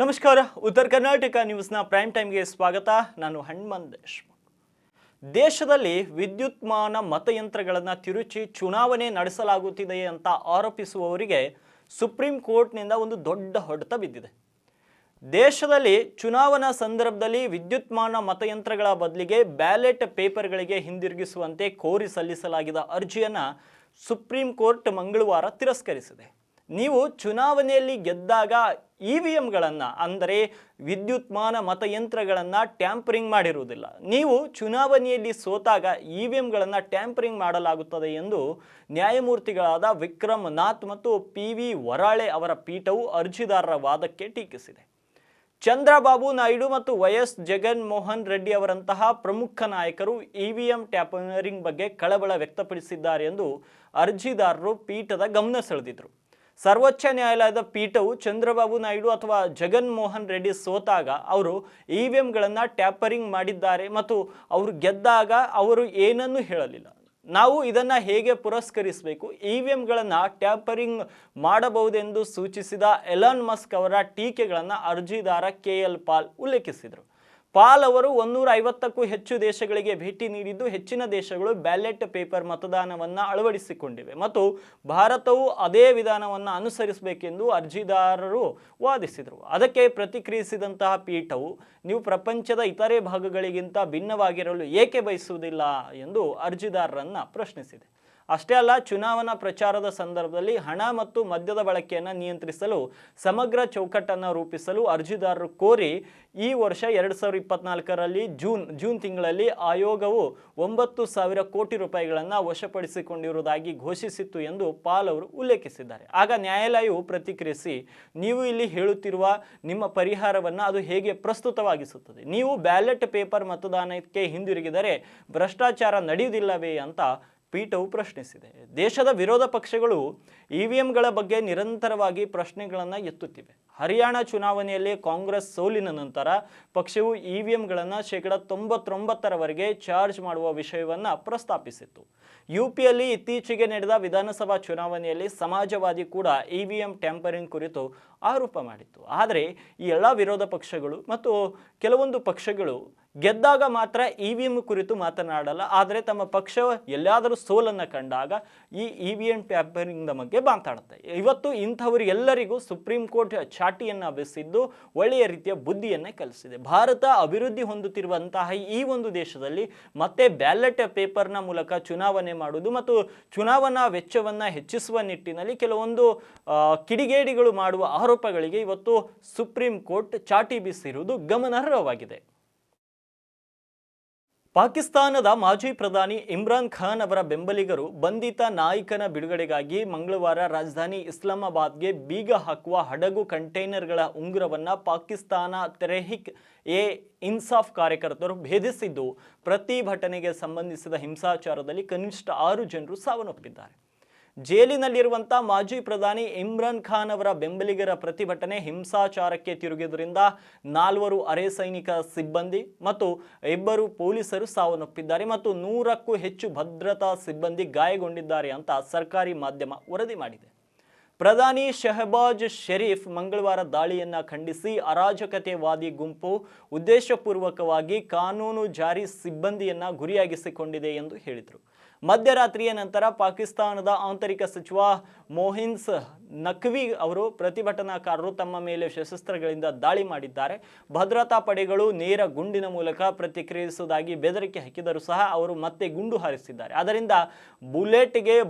ನಮಸ್ಕಾರ. ಉತ್ತರ ಕರ್ನಾಟಕ ನ್ಯೂಸ್ನ ಪ್ರೈಮ್ ಟೈಮ್ಗೆ ಸ್ವಾಗತ. ನಾನು ಹನುಮಂತೇಶ್. ದೇಶದಲ್ಲಿ ವಿದ್ಯುನ್ಮಾನ ಮತಯಂತ್ರಗಳನ್ನು ತಿರುಚಿ ಚುನಾವಣೆ ನಡೆಸಲಾಗುತ್ತಿದೆ ಅಂತ ಆರೋಪಿಸುವವರಿಗೆ ಸುಪ್ರೀಂ ಕೋರ್ಟ್ನಿಂದ ಒಂದು ದೊಡ್ಡ ಹೊಡೆತ ಬಿದ್ದಿದೆ. ದೇಶದಲ್ಲಿ ಚುನಾವಣಾ ಸಂದರ್ಭದಲ್ಲಿ ವಿದ್ಯುನ್ಮಾನ ಮತಯಂತ್ರಗಳ ಬದಲಿಗೆ ಬ್ಯಾಲೆಟ್ ಪೇಪರ್ಗಳಿಗೆ ಹಿಂದಿರುಗಿಸುವಂತೆ ಕೋರಿ ಸಲ್ಲಿಸಲಾಗಿದ್ದ ಅರ್ಜಿಯನ್ನು ಸುಪ್ರೀಂ ಕೋರ್ಟ್ ಮಂಗಳವಾರ ತಿರಸ್ಕರಿಸಿದೆ. ನೀವು ಚುನಾವಣೆಯಲ್ಲಿ ಗೆದ್ದಾಗ ಇವಿಎಂಗಳನ್ನು ಅಂದರೆ ವಿದ್ಯುನ್ಮಾನ ಮತಯಂತ್ರಗಳನ್ನು ಟ್ಯಾಂಪರಿಂಗ್ ಮಾಡಿರುವುದಿಲ್ಲ. ನೀವು ಚುನಾವಣೆಯಲ್ಲಿ ಸೋತಾಗ ಇವಿಎಂಗಳನ್ನು ಟ್ಯಾಂಪರಿಂಗ್ ಮಾಡಲಾಗುತ್ತದೆ ಎಂದು ನ್ಯಾಯಮೂರ್ತಿಗಳಾದ ವಿಕ್ರಮ್ ನಾಥ್ ಮತ್ತು PV ವರಾಳೆ ಅವರ ಪೀಠವು ಅರ್ಜಿದಾರರ ವಾದಕ್ಕೆ ಟೀಕಿಸಿದೆ. ಚಂದ್ರಬಾಬು ನಾಯ್ಡು ಮತ್ತು YS ಜಗನ್ಮೋಹನ್ ರೆಡ್ಡಿ ಅವರಂತಹ ಪ್ರಮುಖ ನಾಯಕರು ಇವಿಎಂ ಟ್ಯಾಂಪರಿಂಗ್ ಬಗ್ಗೆ ಕಳವಳ ವ್ಯಕ್ತಪಡಿಸಿದ್ದಾರೆ ಎಂದು ಅರ್ಜಿದಾರರು ಪೀಠದ ಗಮನ ಸೆಳೆದಿದ್ದರು. ಸರ್ವೋಚ್ಚ ನ್ಯಾಯಾಲಯದ ಪೀಠವು ಚಂದ್ರಬಾಬು ನಾಯ್ಡು ಅಥವಾ ಜಗನ್ಮೋಹನ್ ರೆಡ್ಡಿ ಸೋತಾಗ ಅವರು ಇವಿಎಂಗಳನ್ನು ಟ್ಯಾಂಪರಿಂಗ್ ಮಾಡಿದ್ದಾರೆ ಮತ್ತು ಅವರು ಗೆದ್ದಾಗ ಅವರು ಏನನ್ನೂ ಹೇಳಲಿಲ್ಲ. ನಾವು ಇದನ್ನು ಹೇಗೆ ಪುರಸ್ಕರಿಸಬೇಕು, ಇವಿಎಂಗಳನ್ನು ಟ್ಯಾಂಪರಿಂಗ್ ಮಾಡಬಹುದೆಂದು ಸೂಚಿಸಿದ ಎಲಾನ್ ಮಸ್ಕ್ ಅವರ ಟೀಕೆಗಳನ್ನು ಅರ್ಜಿದಾರ KL ಪಾಲ್ ಉಲ್ಲೇಖಿಸಿದರು. ಪಾಲ್ ಅವರು 150ಕ್ಕೂ ಹೆಚ್ಚು ದೇಶಗಳಿಗೆ ಭೇಟಿ ನೀಡಿದ್ದು ಹೆಚ್ಚಿನ ದೇಶಗಳು ಬ್ಯಾಲೆಟ್ ಪೇಪರ್ ಮತದಾನವನ್ನು ಅಳವಡಿಸಿಕೊಂಡಿವೆ ಮತ್ತು ಭಾರತವು ಅದೇ ವಿಧಾನವನ್ನು ಅನುಸರಿಸಬೇಕೆಂದು ಅರ್ಜಿದಾರರು ವಾದಿಸಿದರು. ಅದಕ್ಕೆ ಪ್ರತಿಕ್ರಿಯಿಸಿದಂತಹ ಪೀಠವು ನೀವು ಪ್ರಪಂಚದ ಇತರೆ ಭಾಗಗಳಿಗಿಂತ ಭಿನ್ನವಾಗಿರಲು ಏಕೆ ಬಯಸುವುದಿಲ್ಲ ಎಂದು ಅರ್ಜಿದಾರರನ್ನು ಪ್ರಶ್ನಿಸಿದೆ. ಅಷ್ಟೇ ಅಲ್ಲ, ಚುನಾವಣಾ ಪ್ರಚಾರದ ಸಂದರ್ಭದಲ್ಲಿ ಹಣ ಮತ್ತು ಮದ್ಯದ ಬಳಕೆಯನ್ನು ನಿಯಂತ್ರಿಸಲು ಸಮಗ್ರ ಚೌಕಟ್ಟನ್ನು ರೂಪಿಸಲು ಅರ್ಜಿದಾರರು ಕೋರಿ ಈ ವರ್ಷ 2024ರಲ್ಲಿ ಜೂನ್ ತಿಂಗಳಲ್ಲಿ ಆಯೋಗವು 9,000 ಕೋಟಿ ರೂಪಾಯಿಗಳನ್ನು ವಶಪಡಿಸಿಕೊಂಡಿರುವುದಾಗಿ ಘೋಷಿಸಿತ್ತು ಎಂದು ಪಾಲ್ ಅವರು ಉಲ್ಲೇಖಿಸಿದ್ದಾರೆ. ಆಗ ನ್ಯಾಯಾಲಯವು ಪ್ರತಿಕ್ರಿಯಿಸಿ, ನೀವು ಇಲ್ಲಿ ಹೇಳುತ್ತಿರುವ ನಿಮ್ಮ ಪರಿಹಾರವನ್ನು ಅದು ಹೇಗೆ ಪ್ರಸ್ತುತವಾಗಿಸುತ್ತದೆ? ನೀವು ಬ್ಯಾಲೆಟ್ ಪೇಪರ್ ಮತದಾನಕ್ಕೆ ಹಿಂದಿರುಗಿದರೆ ಭ್ರಷ್ಟಾಚಾರ ನಡೆಯುವುದಿಲ್ಲವೇ ಅಂತ ಪೀಠವು ಪ್ರಶ್ನಿಸಿದೆ. ದೇಶದ ವಿರೋಧ ಪಕ್ಷಗಳು ಇವಿಎಂಗಳ ಬಗ್ಗೆ ನಿರಂತರವಾಗಿ ಪ್ರಶ್ನೆಗಳನ್ನು ಎತ್ತುತ್ತಿವೆ. ಹರಿಯಾಣ ಚುನಾವಣೆಯಲ್ಲಿ ಕಾಂಗ್ರೆಸ್ ಸೋಲಿನ ನಂತರ ಪಕ್ಷವು ಇವಿಎಂಗಳನ್ನು 99%ರವರೆಗೆ ಚಾರ್ಜ್ ಮಾಡುವ ವಿಷಯವನ್ನು ಪ್ರಸ್ತಾಪಿಸಿತ್ತು. UPಯಲ್ಲಿ ಇತ್ತೀಚೆಗೆ ನಡೆದ ವಿಧಾನಸಭಾ ಚುನಾವಣೆಯಲ್ಲಿ ಸಮಾಜವಾದಿ ಕೂಡ ಇವಿಎಂ ಟ್ಯಾಂಪರಿಂಗ್ ಕುರಿತು ಆರೋಪ ಮಾಡಿತ್ತು. ಆದರೆ ಈ ಎಲ್ಲ ವಿರೋಧ ಪಕ್ಷಗಳು ಮತ್ತು ಕೆಲವೊಂದು ಪಕ್ಷಗಳು ಗೆದ್ದಾಗ ಮಾತ್ರ ಇವಿಎಂ ಕುರಿತು ಮಾತನಾಡಲ್ಲ, ಆದರೆ ತಮ್ಮ ಪಕ್ಷ ಎಲ್ಲಾದರೂ ಸೋಲನ್ನು ಕಂಡಾಗ ಈ ಇವಿಎಂ ಟ್ಯಾಂಪರಿಂಗ್ ಬಗ್ಗೆ ಮಾತಾಡುತ್ತೆ. ಇವತ್ತು ಇಂಥವರಿಗೆಲ್ಲರಿಗೂ ಸುಪ್ರೀಂ ಕೋರ್ಟ್ ಚಾಟಿಯನ್ನು ಬೆಸೆದು ಒಳ್ಳೆಯ ರೀತಿಯ ಬುದ್ಧಿಯನ್ನೇ ಕಲಿಸಿದೆ. ಭಾರತ ಅಭಿವೃದ್ಧಿ ಹೊಂದುತ್ತಿರುವಂತಹ ಈ ಒಂದು ದೇಶದಲ್ಲಿ ಮತ್ತೆ ಬ್ಯಾಲೆಟ್ ಪೇಪರ್ನ ಮೂಲಕ ಚುನಾವಣೆ ಮಾಡುವುದು ಮತ್ತು ಚುನಾವಣಾ ವೆಚ್ಚವನ್ನು ಹೆಚ್ಚಿಸುವ ನಿಟ್ಟಿನಲ್ಲಿ ಕೆಲವೊಂದು ಕಿಡಿಗೇಡಿಗಳು ಮಾಡುವ ಆರೋಪಗಳಿಗೆ ಇವತ್ತು ಸುಪ್ರೀಂ ಕೋರ್ಟ್ ಚಾಟಿ ಬೀಸಿರುವುದು ಗಮನಾರ್ಹವಾಗಿದೆ. ಪಾಕಿಸ್ತಾನದ ಮಾಜಿ ಪ್ರಧಾನಿ ಇಮ್ರಾನ್ ಖಾನ್ ಅವರ ಬೆಂಬಲಿಗರು ಬಂಧಿತ ನಾಯಕನ ಬಿಡುಗಡೆಗಾಗಿ ಮಂಗಳವಾರ ರಾಜಧಾನಿ ಇಸ್ಲಾಮಾಬಾದ್ಗೆ ಬೀಗ ಹಾಕುವ ಹಡಗು ಕಂಟೈನರ್ಗಳ ಉಂಗುರವನ್ನು ಪಾಕಿಸ್ತಾನ ತೆಹ್ರೀಕ್-ಇ-ಇನ್ಸಾಫ್ ಕಾರ್ಯಕರ್ತರು ಭೇದಿಸಿದ್ದು ಪ್ರತಿಭಟನೆಗೆ ಸಂಬಂಧಿಸಿದ ಹಿಂಸಾಚಾರದಲ್ಲಿ ಕನಿಷ್ಠ 6 ಜನರು ಸಾವನ್ನಪ್ಪಿದ್ದಾರೆ. ಜೈಲಿನಲ್ಲಿರುವಂಥ ಮಾಜಿ ಪ್ರಧಾನಿ ಇಮ್ರಾನ್ ಖಾನ್ ಅವರ ಬೆಂಬಲಿಗರ ಪ್ರತಿಭಟನೆ ಹಿಂಸಾಚಾರಕ್ಕೆ ತಿರುಗಿದ್ದರಿಂದ 4 ಅರೆ ಸೈನಿಕ ಸಿಬ್ಬಂದಿ ಮತ್ತು 2 ಪೊಲೀಸರು ಸಾವನ್ನಪ್ಪಿದ್ದಾರೆ ಮತ್ತು 100ಕ್ಕೂ ಹೆಚ್ಚು ಭದ್ರತಾ ಸಿಬ್ಬಂದಿ ಗಾಯಗೊಂಡಿದ್ದಾರೆ ಅಂತ ಸರ್ಕಾರಿ ಮಾಧ್ಯಮ ವರದಿ ಮಾಡಿದೆ. ಪ್ರಧಾನಿ ಶಹಬಾಜ್ ಶರೀಫ್ ಮಂಗಳವಾರ ದಾಳಿಯನ್ನು ಖಂಡಿಸಿ ಅರಾಜಕತೆವಾದಿ ಗುಂಪು ಉದ್ದೇಶಪೂರ್ವಕವಾಗಿ ಕಾನೂನು ಜಾರಿ ಸಿಬ್ಬಂದಿಯನ್ನು ಗುರಿಯಾಗಿಸಿಕೊಂಡಿದೆ ಎಂದು ಹೇಳಿದರು. ಮಧ್ಯರಾತ್ರಿಯ ನಂತರ ಪಾಕಿಸ್ತಾನದ ಆಂತರಿಕ ಸಚಿವ ಮೊಹಿನ್ಸ್ ನಖ್ವಿ ಅವರು ಪ್ರತಿಭಟನಾಕಾರರು ತಮ್ಮ ಮೇಲೆ ಶಸ್ತ್ರಾಸ್ತ್ರಗಳಿಂದ ದಾಳಿ ಮಾಡಿದ್ದಾರೆ, ಭದ್ರತಾ ಪಡೆಗಳು ನೇರ ಗುಂಡಿನ ಮೂಲಕ ಪ್ರತಿಕ್ರಿಯಿಸುವುದಾಗಿ ಬೆದರಿಕೆ ಹಾಕಿದರೂ ಸಹ ಅವರು ಮತ್ತೆ ಗುಂಡು ಹಾರಿಸಿದ್ದಾರೆ, ಆದ್ದರಿಂದ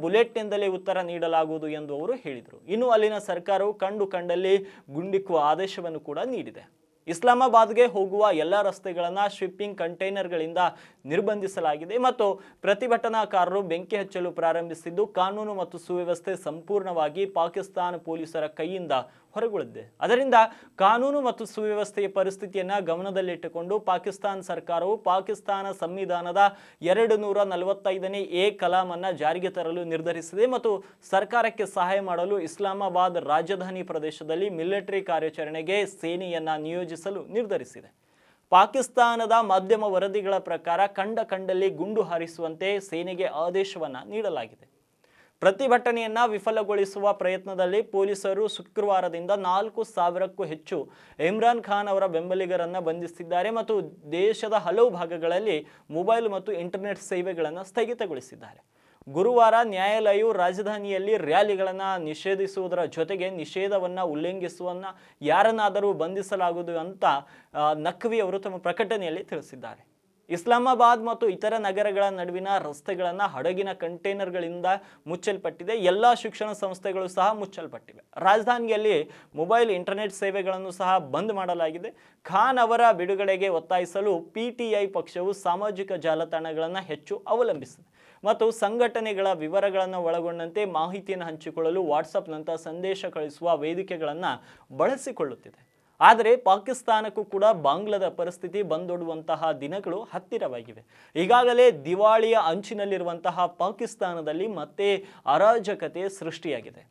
ಬುಲೆಟ್ನಿಂದಲೇ ಉತ್ತರ ನೀಡಲಾಗುವುದು ಎಂದು ಅವರು ಹೇಳಿದರು. ಇನ್ನು ಅಲ್ಲಿನ ಸರ್ಕಾರವು ಕಂಡಲ್ಲಿ ಗುಂಡಿಕ್ಕುವ ಆದೇಶವನ್ನು ಕೂಡ ನೀಡಿದೆ. ಇಸ್ಲಾಮಾಬಾದ್ಗೆ ಹೋಗುವ ಎಲ್ಲ ರಸ್ತೆಗಳನ್ನು ಶಿಪ್ಪಿಂಗ್ ಕಂಟೈನರ್ಗಳಿಂದ ನಿರ್ಬಂಧಿಸಲಾಗಿದೆ ಮತ್ತು ಪ್ರತಿಭಟನಾಕಾರರು ಬೆಂಕಿ ಹಚ್ಚಲು ಪ್ರಾರಂಭಿಸಿದ್ದು ಕಾನೂನು ಮತ್ತು ಸುವ್ಯವಸ್ಥೆ ಸಂಪೂರ್ಣವಾಗಿ ಪಾಕಿಸ್ತಾನ ಪೊಲೀಸರ ಕೈಯಿಂದ ಹೊರಗುಳಿದಿದೆ. ಅದರಿಂದ ಕಾನೂನು ಮತ್ತು ಸುವ್ಯವಸ್ಥೆಯ ಪರಿಸ್ಥಿತಿಯನ್ನು ಗಮನದಲ್ಲಿಟ್ಟುಕೊಂಡು ಪಾಕಿಸ್ತಾನ ಸರ್ಕಾರವು ಪಾಕಿಸ್ತಾನ ಸಂವಿಧಾನದ 245ನೇ ಎ ಕಲಾಮನ್ನು ಜಾರಿಗೆ ತರಲು ನಿರ್ಧರಿಸಿದೆ ಮತ್ತು ಸರ್ಕಾರಕ್ಕೆ ಸಹಾಯ ಮಾಡಲು ಇಸ್ಲಾಮಾಬಾದ್ ರಾಜಧಾನಿ ಪ್ರದೇಶದಲ್ಲಿ ಮಿಲಿಟರಿ ಕಾರ್ಯಾಚರಣೆಗೆ ಸೇನೆಯನ್ನು ನಿಯೋಜಿಸಲು ನಿರ್ಧರಿಸಿದೆ. ಪಾಕಿಸ್ತಾನದ ಮಾಧ್ಯಮ ವರದಿಗಳ ಪ್ರಕಾರ ಕಂಡಲ್ಲಿ ಗುಂಡು ಹಾರಿಸುವಂತೆ ಸೇನೆಗೆ ಆದೇಶವನ್ನು ನೀಡಲಾಗಿದೆ. ಪ್ರತಿಭಟನೆಯನ್ನ ವಿಫಲಗೊಳಿಸುವ ಪ್ರಯತ್ನದಲ್ಲಿ ಪೊಲೀಸರು ಶುಕ್ರವಾರದಿಂದ 4,000ಕ್ಕೂ ಹೆಚ್ಚು ಇಮ್ರಾನ್ ಖಾನ್ ಅವರ ಬೆಂಬಲಿಗರನ್ನು ಬಂಧಿಸಿದ್ದಾರೆ ಮತ್ತು ದೇಶದ ಹಲವು ಭಾಗಗಳಲ್ಲಿ ಮೊಬೈಲ್ ಮತ್ತು ಇಂಟರ್ನೆಟ್ ಸೇವೆಗಳನ್ನು ಸ್ಥಗಿತಗೊಳಿಸಿದ್ದಾರೆ. ಗುರುವಾರ ನ್ಯಾಯಾಲಯವು ರಾಜಧಾನಿಯಲ್ಲಿ ರ್ಯಾಲಿಗಳನ್ನು ನಿಷೇಧಿಸುವುದರ ಜೊತೆಗೆ ನಿಷೇಧವನ್ನು ಉಲ್ಲಂಘಿಸುವನ್ನ ಯಾರನ್ನಾದರೂ ಬಂಧಿಸಲಾಗುವುದು ಅಂತ ನಖ್ವಿ ಅವರು ತಮ್ಮ ಪ್ರಕಟಣೆಯಲ್ಲಿ ತಿಳಿಸಿದ್ದಾರೆ. ಇಸ್ಲಾಮಾಬಾದ್ ಮತ್ತು ಇತರ ನಗರಗಳ ನಡುವಿನ ರಸ್ತೆಗಳನ್ನು ಹಡಗಿನ ಕಂಟೈನರ್ಗಳಿಂದ ಮುಚ್ಚಲ್ಪಟ್ಟಿದೆ. ಎಲ್ಲ ಶಿಕ್ಷಣ ಸಂಸ್ಥೆಗಳು ಸಹ ಮುಚ್ಚಲ್ಪಟ್ಟಿವೆ. ರಾಜಧಾನಿಯಲ್ಲಿ ಮೊಬೈಲ್ ಇಂಟರ್ನೆಟ್ ಸೇವೆಗಳನ್ನು ಸಹ ಬಂದ್ ಮಾಡಲಾಗಿದೆ. ಖಾನ್ ಅವರ ಬಿಡುಗಡೆಗೆ ಒತ್ತಾಯಿಸಲು PTI ಪಕ್ಷವು ಸಾಮಾಜಿಕ ಜಾಲತಾಣಗಳನ್ನು ಹೆಚ್ಚು ಅವಲಂಬಿಸಿದೆ ಮತ್ತು ಸಂಘಟನೆಗಳ ವಿವರಗಳನ್ನು ಒಳಗೊಂಡಂತೆ ಮಾಹಿತಿಯನ್ನು ಹಂಚಿಕೊಳ್ಳಲು ವಾಟ್ಸಪ್ನಂತಹ ಸಂದೇಶ ಕಳಿಸುವ ವೇದಿಕೆಗಳನ್ನು ಬಳಸಿಕೊಳ್ಳುತ್ತಿದೆ. ಆದರೆ ಪಾಕಿಸ್ತಾನಕ್ಕೂ ಕೂಡ ಬಾಂಗ್ಲಾದ ಪರಿಸ್ಥಿತಿ ಬಂದೊಡುವಂತಹ ದಿನಗಳು ಹತ್ತಿರವಾಗಿವೆ. ಈಗಾಗಲೇ ದಿವಾಳಿಯ ಅಂಚಿನಲ್ಲಿರುವಂತಹ ಪಾಕಿಸ್ತಾನದಲ್ಲಿ ಮತ್ತೆ ಅರಾಜಕತೆ ಸೃಷ್ಟಿಯಾಗಿದೆ.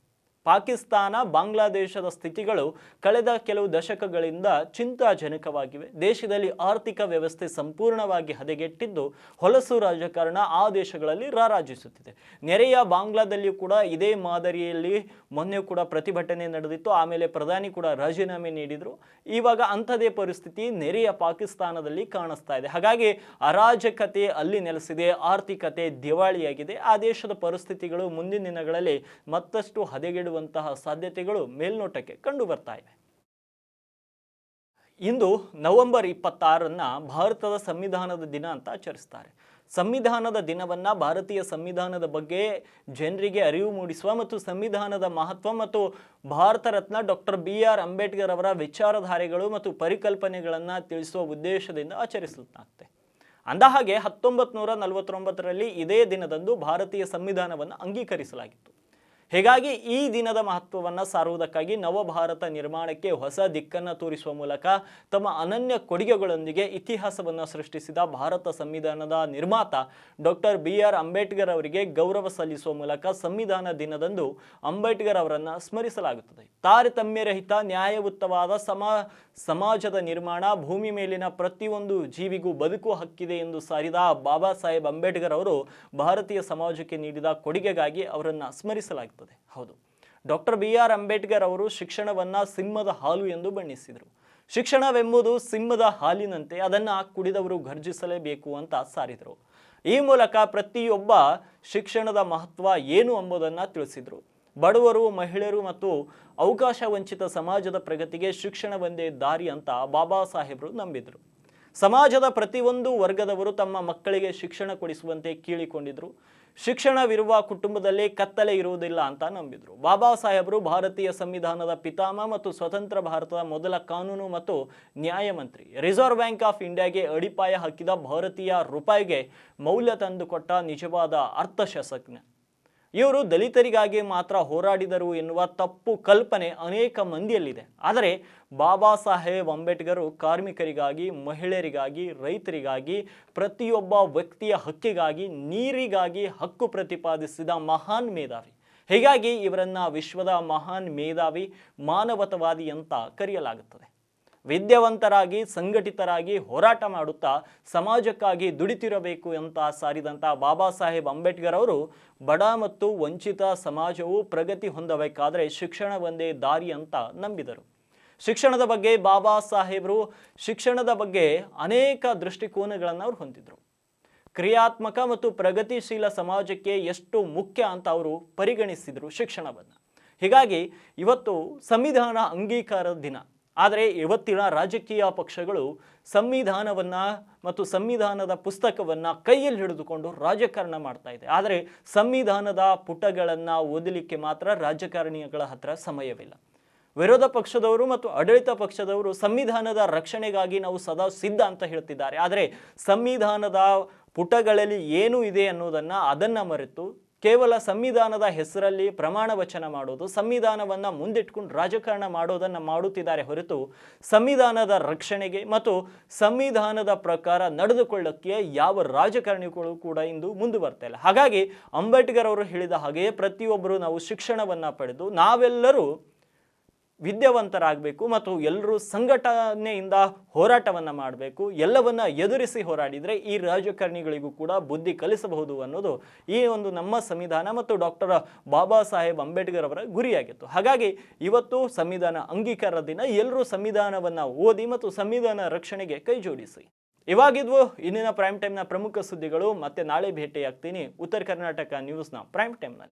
ಪಾಕಿಸ್ತಾನ ಬಾಂಗ್ಲಾದೇಶದ ಸ್ಥಿತಿಗಳು ಕಳೆದ ಕೆಲವು ದಶಕಗಳಿಂದ ಚಿಂತಾಜನಕವಾಗಿವೆ. ದೇಶದಲ್ಲಿ ಆರ್ಥಿಕ ವ್ಯವಸ್ಥೆ ಸಂಪೂರ್ಣವಾಗಿ ಹದಗೆಟ್ಟಿದ್ದು ಹೊಲಸು ರಾಜಕಾರಣ ಆ ದೇಶಗಳಲ್ಲಿ ರಾರಾಜಿಸುತ್ತಿದೆ. ನೆರೆಯ ಬಾಂಗ್ಲಾದಲ್ಲಿಯೂ ಕೂಡ ಇದೇ ಮಾದರಿಯಲ್ಲಿ ಮೊನ್ನೆ ಕೂಡ ಪ್ರತಿಭಟನೆ ನಡೆದಿತ್ತು. ಆಮೇಲೆ ಪ್ರಧಾನಿ ಕೂಡ ರಾಜೀನಾಮೆ ನೀಡಿದರು. ಇವಾಗ ಅಂಥದೇ ಪರಿಸ್ಥಿತಿ ನೆರೆಯ ಪಾಕಿಸ್ತಾನದಲ್ಲಿ ಕಾಣಿಸ್ತಾ ಇದೆ. ಹಾಗಾಗಿ ಅರಾಜಕತೆ ಅಲ್ಲಿ ನೆಲೆಸಿದೆ, ಆರ್ಥಿಕತೆ ದಿವಾಳಿಯಾಗಿದೆ. ಆ ದೇಶದ ಪರಿಸ್ಥಿತಿಗಳು ಮುಂದಿನ ದಿನಗಳಲ್ಲಿ ಮತ್ತಷ್ಟು ಹದಗೆಡುವಂತಹ ಸಾಧ್ಯತೆಗಳು ಮೇಲ್ನೋಟಕ್ಕೆ ಕಂಡು ಬರ್ತಾ ಇವೆ. ಇಂದು ನವೆಂಬರ್ 26 ಭಾರತದ ಸಂವಿಧಾನದ ದಿನ ಅಂತ ಆಚರಿಸ್ತಾರೆ. ಸಂವಿಧಾನದ ದಿನವನ್ನ ಭಾರತೀಯ ಸಂವಿಧಾನದ ಬಗ್ಗೆ ಜನರಿಗೆ ಅರಿವು ಮೂಡಿಸುವ ಮತ್ತು ಸಂವಿಧಾನದ ಮಹತ್ವ ಮತ್ತು ಭಾರತ ರತ್ನ ಡಾಕ್ಟರ್ BR ಅಂಬೇಡ್ಕರ್ ಅವರ ವಿಚಾರಧಾರೆಗಳು ಮತ್ತು ಪರಿಕಲ್ಪನೆಗಳನ್ನು ತಿಳಿಸುವ ಉದ್ದೇಶದಿಂದ ಆಚರಿಸಲಾಗುತ್ತೆ. ಅಂದಹಾಗೆ 1949ರಲ್ಲಿ ಇದೇ ದಿನದಂದು ಭಾರತೀಯ ಸಂವಿಧಾನವನ್ನು ಅಂಗೀಕರಿಸಲಾಗಿತ್ತು. ಹೀಗಾಗಿ ಈ ದಿನದ ಮಹತ್ವವನ್ನು ಸಾರುವುದಕ್ಕಾಗಿ ನವಭಾರತ ನಿರ್ಮಾಣಕ್ಕೆ ಹೊಸ ದಿಕ್ಕನ್ನು ತೋರಿಸುವ ಮೂಲಕ ತಮ್ಮ ಅನನ್ಯ ಕೊಡುಗೆಗಳೊಂದಿಗೆ ಇತಿಹಾಸವನ್ನು ಸೃಷ್ಟಿಸಿದ ಭಾರತ ಸಂವಿಧಾನದ ನಿರ್ಮಾತ ಡಾಕ್ಟರ್ BR ಅಂಬೇಡ್ಕರ್ ಅವರಿಗೆ ಗೌರವ ಸಲ್ಲಿಸುವ ಮೂಲಕ ಸಂವಿಧಾನ ದಿನದಂದು ಅಂಬೇಡ್ಕರ್ ಅವರನ್ನು ಸ್ಮರಿಸಲಾಗುತ್ತದೆ. ತಾರತಮ್ಯರಹಿತ ನ್ಯಾಯಯುತವಾದ ಸಮಾಜದ ನಿರ್ಮಾಣ, ಭೂಮಿ ಮೇಲಿನ ಪ್ರತಿಯೊಂದು ಜೀವಿಗೂ ಬದುಕು ಹಕ್ಕಿದೆ ಎಂದು ಸಾರಿದ ಬಾಬಾ ಸಾಹೇಬ್ ಅಂಬೇಡ್ಕರ್ ಅವರು ಭಾರತೀಯ ಸಮಾಜಕ್ಕೆ ನೀಡಿದ ಕೊಡುಗೆಗಾಗಿ ಅವರನ್ನು ಸ್ಮರಿಸಲಾಗುತ್ತದೆ. ಹೌದು, ಡಾಕ್ಟರ್ BR ಅಂಬೇಡ್ಕರ್ ಅವರು ಶಿಕ್ಷಣವನ್ನ ಸಿಂಹದ ಹಾಲು ಎಂದು ಬಣ್ಣಿಸಿದರು. ಶಿಕ್ಷಣವೆಂಬುದು ಸಿಂಹದ ಹಾಲಿನಂತೆ, ಅದನ್ನು ಕುಡಿದವರು ಗರ್ಜಿಸಲೇಬೇಕು ಅಂತ ಸಾರಿದರು. ಈ ಮೂಲಕ ಪ್ರತಿಯೊಬ್ಬ ಶಿಕ್ಷಣದ ಮಹತ್ವ ಏನು ಎಂಬುದನ್ನು ತಿಳಿಸಿದರು. ಬಡವರು, ಮಹಿಳೆಯರು ಮತ್ತು ಅವಕಾಶ ವಂಚಿತ ಸಮಾಜದ ಪ್ರಗತಿಗೆ ಶಿಕ್ಷಣ ಒಂದೇ ದಾರಿ ಅಂತ ಬಾಬಾ ಸಾಹೇಬರು ನಂಬಿದರು. ಸಮಾಜದ ಪ್ರತಿಯೊಂದು ವರ್ಗದವರು ತಮ್ಮ ಮಕ್ಕಳಿಗೆ ಶಿಕ್ಷಣ ಕೊಡಿಸುವಂತೆ ಕೇಳಿಕೊಂಡಿದ್ರು. ಶಿಕ್ಷಣವಿರುವ ಕುಟುಂಬದಲ್ಲಿ ಕತ್ತಲೆ ಇರುವುದಿಲ್ಲ ಅಂತ ನಂಬಿದ್ರು. ಬಾಬಾ ಸಾಹೇಬರು ಭಾರತೀಯ ಸಂವಿಧಾನದ ಪಿತಾಮಹ ಮತ್ತು ಸ್ವತಂತ್ರ ಭಾರತದ ಮೊದಲ ಕಾನೂನು ಮತ್ತು ನ್ಯಾಯ ಮಂತ್ರಿ. ರಿಸರ್ವ್ ಬ್ಯಾಂಕ್ ಆಫ್ ಇಂಡಿಯಾಗೆ ಅಡಿಪಾಯ ಹಾಕಿದ, ಭಾರತೀಯ ರೂಪಾಯಿಗೆ ಮೌಲ್ಯ ತಂದುಕೊಟ್ಟ ನಿಜವಾದ ಅರ್ಥಶಾಸ್ತ್ರಜ್ಞ. ಇವರು ದಲಿತರಿಗಾಗಿ ಮಾತ್ರ ಹೋರಾಡಿದರು ಎನ್ನುವ ತಪ್ಪು ಕಲ್ಪನೆ ಅನೇಕ ಮಂದಿಯಲ್ಲಿದೆ. ಆದರೆ ಬಾಬಾ ಸಾಹೇಬ್ ಅಂಬೇಡ್ಕರ್ ಕಾರ್ಮಿಕರಿಗಾಗಿ, ಮಹಿಳೆಯರಿಗಾಗಿ, ರೈತರಿಗಾಗಿ, ಪ್ರತಿಯೊಬ್ಬ ವ್ಯಕ್ತಿಯ ಹಕ್ಕಿಗಾಗಿ, ನೀರಿಗಾಗಿ ಹಕ್ಕು ಪ್ರತಿಪಾದಿಸಿದ ಮಹಾನ್ ಮೇಧಾವಿ. ಹೀಗಾಗಿ ಇವರನ್ನ ವಿಶ್ವದ ಮಹಾನ್ ಮೇಧಾವಿ, ಮಾನವತಾವಾದಿ ಅಂತ ಕರೆಯಲಾಗುತ್ತದೆ. ವಿದ್ಯಾವಂತರಾಗಿ, ಸಂಘಟಿತರಾಗಿ ಹೋರಾಟ ಮಾಡುತ್ತಾ ಸಮಾಜಕ್ಕಾಗಿ ದುಡಿತಿರಬೇಕು ಅಂತ ಸಾರಿದಂಥ ಬಾಬಾ ಸಾಹೇಬ್ ಅಂಬೇಡ್ಕರ್ ಅವರು ಬಡ ಮತ್ತು ವಂಚಿತ ಸಮಾಜವು ಪ್ರಗತಿ ಹೊಂದಬೇಕಾದರೆ ಶಿಕ್ಷಣ ಒಂದೇ ದಾರಿ ಅಂತ ನಂಬಿದರು. ಶಿಕ್ಷಣದ ಬಗ್ಗೆ ಬಾಬಾ ಸಾಹೇಬರು ಶಿಕ್ಷಣದ ಬಗ್ಗೆ ಅನೇಕ ದೃಷ್ಟಿಕೋನಗಳನ್ನು ಅವರು ಹೊಂದಿದ್ರು. ಕ್ರಿಯಾತ್ಮಕ ಮತ್ತು ಪ್ರಗತಿಶೀಲ ಸಮಾಜಕ್ಕೆ ಎಷ್ಟು ಮುಖ್ಯ ಅಂತ ಅವರು ಪರಿಗಣಿಸಿದರು ಶಿಕ್ಷಣವನ್ನು. ಹೀಗಾಗಿ ಇವತ್ತು ಸಂವಿಧಾನ ಅಂಗೀಕಾರದ ದಿನ. ಆದರೆ ಇವತ್ತಿನ ರಾಜಕೀಯ ಪಕ್ಷಗಳು ಸಂವಿಧಾನವನ್ನು ಮತ್ತು ಸಂವಿಧಾನದ ಪುಸ್ತಕವನ್ನು ಕೈಯಲ್ಲಿ ಹಿಡಿದುಕೊಂಡು ರಾಜಕಾರಣ ಮಾಡ್ತಾ ಇದೆ. ಆದರೆ ಸಂವಿಧಾನದ ಪುಟಗಳನ್ನು ಓದಲಿಕ್ಕೆ ಮಾತ್ರ ರಾಜಕಾರಣಿಗಳ ಹತ್ರ ಸಮಯವಿಲ್ಲ. ವಿರೋಧ ಪಕ್ಷದವರು ಮತ್ತು ಆಡಳಿತ ಪಕ್ಷದವರು ಸಂವಿಧಾನದ ರಕ್ಷಣೆಗಾಗಿ ನಾವು ಸದಾ ಸಿದ್ಧ ಅಂತ ಹೇಳ್ತಿದ್ದಾರೆ. ಆದರೆ ಸಂವಿಧಾನದ ಪುಟಗಳಲ್ಲಿ ಏನು ಇದೆ ಅನ್ನೋದನ್ನು ಅದನ್ನು ಮರೆತು ಕೇವಲ ಸಂವಿಧಾನದ ಹೆಸರಲ್ಲಿ ಪ್ರಮಾಣ ವಚನ ಮಾಡೋದು, ಸಂವಿಧಾನವನ್ನು ಮುಂದಿಟ್ಕೊಂಡು ರಾಜಕಾರಣ ಮಾಡೋದನ್ನು ಮಾಡುತ್ತಿದ್ದಾರೆ ಹೊರತು ಸಂವಿಧಾನದ ರಕ್ಷಣೆಗೆ ಮತ್ತು ಸಂವಿಧಾನದ ಪ್ರಕಾರ ನಡೆದುಕೊಳ್ಳಕ್ಕೆ ಯಾವ ರಾಜಕಾರಣಿಗಳು ಕೂಡ ಇಂದು ಮುಂದೆ ಬರ್ತಾ ಇಲ್ಲ. ಹಾಗಾಗಿ ಅಂಬೇಡ್ಕರ್ ಅವರು ಹೇಳಿದ ಹಾಗೆಯೇ ಪ್ರತಿಯೊಬ್ಬರು ನಾವು ಶಿಕ್ಷಣವನ್ನು ಪಡೆದು ನಾವೆಲ್ಲರೂ ವಿದ್ಯಾವಂತರಾಗಬೇಕು ಮತ್ತು ಎಲ್ಲರೂ ಸಂಘಟನೆಯಿಂದ ಹೋರಾಟವನ್ನು ಮಾಡಬೇಕು. ಎಲ್ಲವನ್ನ ಎದುರಿಸಿ ಹೋರಾಡಿದರೆ ಈ ರಾಜಕಾರಣಿಗಳಿಗೂ ಕೂಡ ಬುದ್ಧಿ ಕಲಿಸಬಹುದು ಅನ್ನೋದು ಈ ಒಂದು ನಮ್ಮ ಸಂವಿಧಾನ ಮತ್ತು ಡಾಕ್ಟರ್ ಬಾಬಾ ಸಾಹೇಬ್ ಅಂಬೇಡ್ಕರ್ ಅವರ ಗುರಿಯಾಗಿತ್ತು. ಹಾಗಾಗಿ ಇವತ್ತು ಸಂವಿಧಾನ ಅಂಗೀಕಾರ ದಿನ. ಎಲ್ಲರೂ ಸಂವಿಧಾನವನ್ನು ಓದಿ ಮತ್ತು ಸಂವಿಧಾನ ರಕ್ಷಣೆಗೆ ಕೈ ಜೋಡಿಸಿ. ಇವಾಗಿದ್ವು ಇಂದಿನ ಪ್ರೈಮ್ ಟೈಮ್ನ ಪ್ರಮುಖ ಸುದ್ದಿಗಳು. ಮತ್ತೆ ನಾಳೆ ಭೇಟಿಯಾಗ್ತೀನಿ ಉತ್ತರ ಕರ್ನಾಟಕ ನ್ಯೂಸ್ನ ಪ್ರೈಮ್ ಟೈಮ್ನಲ್ಲಿ.